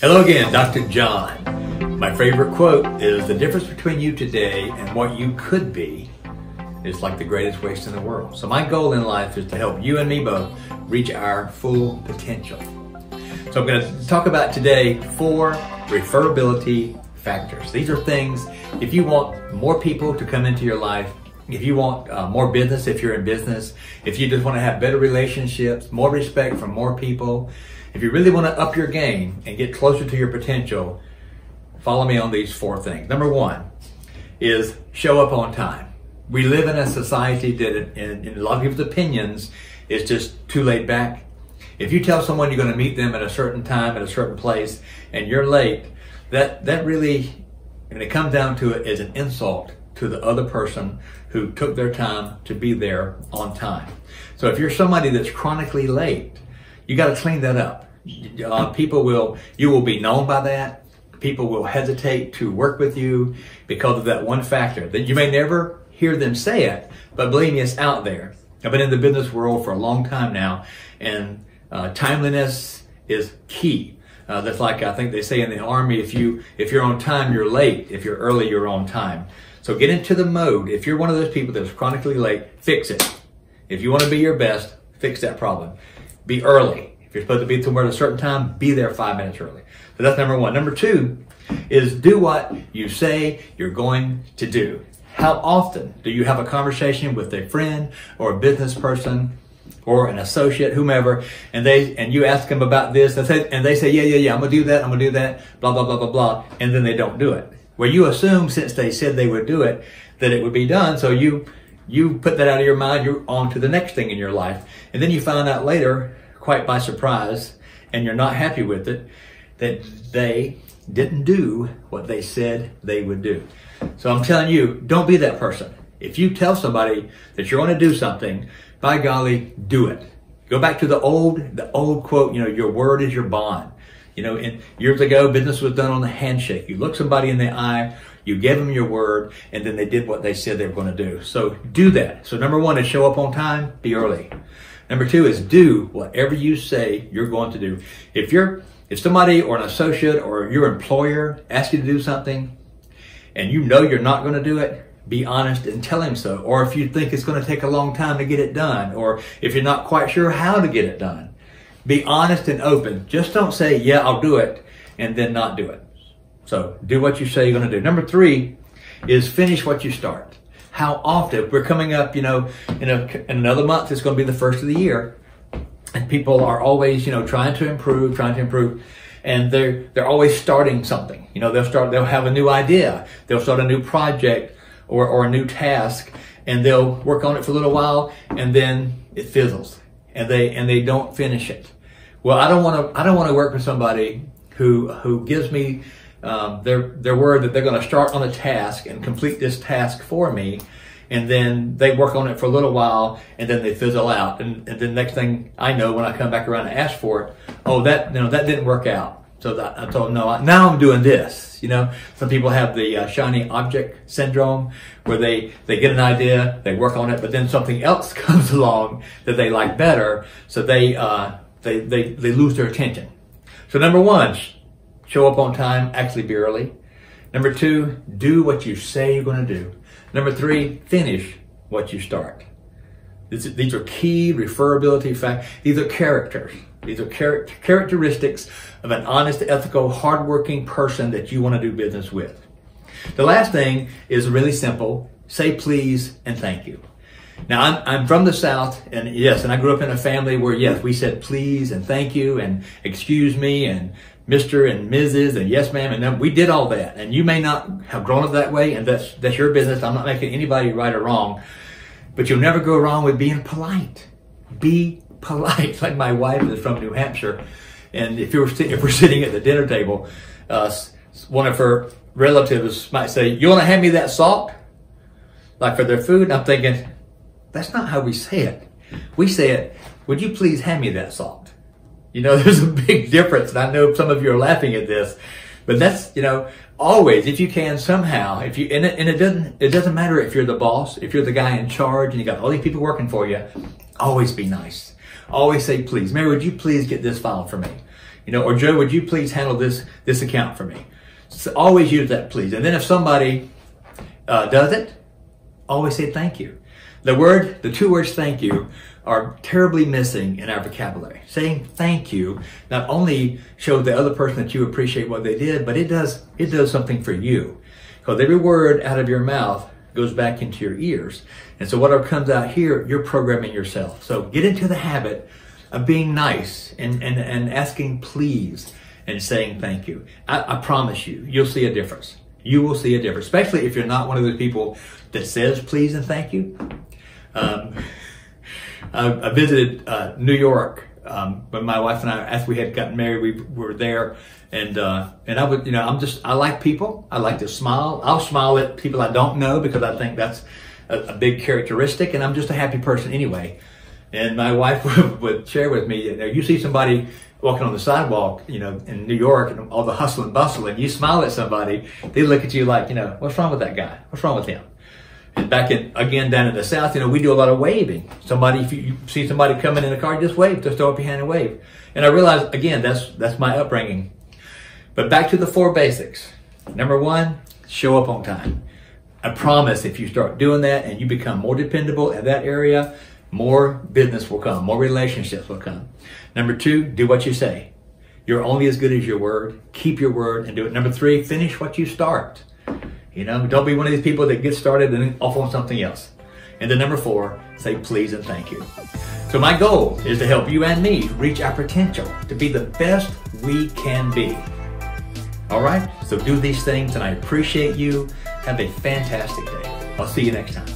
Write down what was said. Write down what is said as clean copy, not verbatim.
Hello again, Dr. John. My favorite quote is, "The difference between you today and what you could be is like the greatest waste in the world." So my goal in life is to help you and me both reach our full potential. So I'm going to talk about today 4 referability factors. These are things, if you want more people to come into your life, if you want more business, if you're in business, if you just want to have better relationships, more respect from more people, if you really want to up your game and get closer to your potential, follow me on these 4 things. Number 1 is show up on time. We live in a society that, in a lot of people's opinions, is just too laid back. If you tell someone you're going to meet them at a certain time, at a certain place, and you're late, that really, when it comes down to it, is an insult to the other person who took their time to be there on time. So if you're somebody that's chronically late, you got to clean that up. You will be known by that. People will hesitate to work with you because of that one factor. That you may never hear them say it, but believe me, it's out there. I've been in the business world for a long time now, and timeliness is key. That's like, I think they say in the Army, if you're on time, you're late. If you're early, you're on time. So get into the mode. If you're one of those people that's chronically late, fix it. If you want to be your best, fix that problem. Be early. If you're supposed to be somewhere at a certain time, be there 5 minutes early. So that's number 1. Number 2 is do what you say you're going to do. How often do you have a conversation with a friend or a business person or an associate, whomever, and you ask them about this, and they say, yeah, I'm gonna do that, blah, blah, blah, blah, blah, and then they don't do it. Well, you assume since they said they would do it, that it would be done, so you put that out of your mind, you're on to the next thing in your life, and then you find out later, quite by surprise, and you're not happy with it, that they didn't do what they said they would do. So I'm telling you, don't be that person. If you tell somebody that you're going to do something, by golly, do it. Go back to the old quote, your word is your bond. And years ago, business was done on the handshake. You look somebody in the eye, you gave them your word, and then they did what they said they were going to do. So do that. So number 1 is show up on time, be early. Number 2 is do whatever you say you're going to do. If somebody or an associate or your employer asks you to do something and you know you're not going to do it, be honest and tell him so. Or if you think it's going to take a long time to get it done, or if you're not quite sure how to get it done, be honest and open. Just don't say, yeah, I'll do it, and then not do it. So do what you say you're going to do. Number 3 is finish what you start. How often? We're coming up, in another month, it's going to be the first of the year. And people are always, trying to improve. And they're always starting something. They'll have a new idea. They'll start a new project or a new task, and they'll work on it for a little while, and then it fizzles, and they don't finish it. Well, I don't want to work with somebody who gives me their word that they're going to start on a task and complete this task for me, and then they work on it for a little while, and then they fizzle out. And then next thing I know, when I come back around and ask for it, that didn't work out. So I told them, no, now I'm doing this. Some people have the shiny object syndrome, where they get an idea, they work on it, but then something else comes along that they like better, so they lose their attention. So number 1, show up on time, actually be early. Number 2, do what you say you're going to do. Number 3, finish what you start. These are key referability factors. These are characters. These are characteristics of an honest, ethical, hardworking person that you want to do business with. The last thing is really simple. Say please and thank you. Now, I'm from the South, and yes, and I grew up in a family where, yes, we said please and thank you and excuse me and Mr. and Mrs. and yes, ma'am, and we did all that. And you may not have grown up that way, and that's your business. I'm not making anybody right or wrong, but you'll never go wrong with being polite. Be polite. Like my wife is from New Hampshire, and if we're sitting at the dinner table, one of her relatives might say, "You want to hand me that salt?" Like for their food. And I'm thinking, that's not how we say it. We say it, "Would you please hand me that salt?" There's a big difference, and I know some of you are laughing at this, but that's, always, if you can somehow, and it doesn't matter if you're the boss, if you're the guy in charge, and you got all these people working for you, always be nice. Always say please. Mary, would you please get this file for me? or Joe, would you please handle this account for me? So always use that please. And then if somebody does it, always say thank you. The two words thank you are terribly missing in our vocabulary. Saying thank you not only shows the other person that you appreciate what they did, but it does something for you. Because every word out of your mouth goes back into your ears. And so whatever comes out here, you're programming yourself. So get into the habit of being nice and asking please and saying thank you. I promise you, you'll see a difference. You will see a difference, especially if you're not one of those people that says please and thank you. I visited New York when my wife and I, after we had gotten married, we were there, and I would, I like people. I like to smile. I'll smile at people I don't know because I think that's a big characteristic, and I'm just a happy person anyway. And my wife would share with me, you see somebody walking on the sidewalk, in New York, and all the hustle and bustle, and you smile at somebody, they look at you like, what's wrong with that guy? What's wrong with him? And again, down in the South, we do a lot of waving. If you see somebody coming in a car, just wave, just throw up your hand and wave. And I realized, again, that's my upbringing. But back to the 4 basics. Number 1, show up on time. I promise if you start doing that and you become more dependable in that area, more business will come, more relationships will come. Number 2, do what you say. You're only as good as your word. Keep your word and do it. Number 3, finish what you start. Don't be one of these people that get started and then off on something else. And then number 4, say please and thank you. So my goal is to help you and me reach our potential to be the best we can be. All right? So do these things, and I appreciate you. Have a fantastic day. I'll see you next time.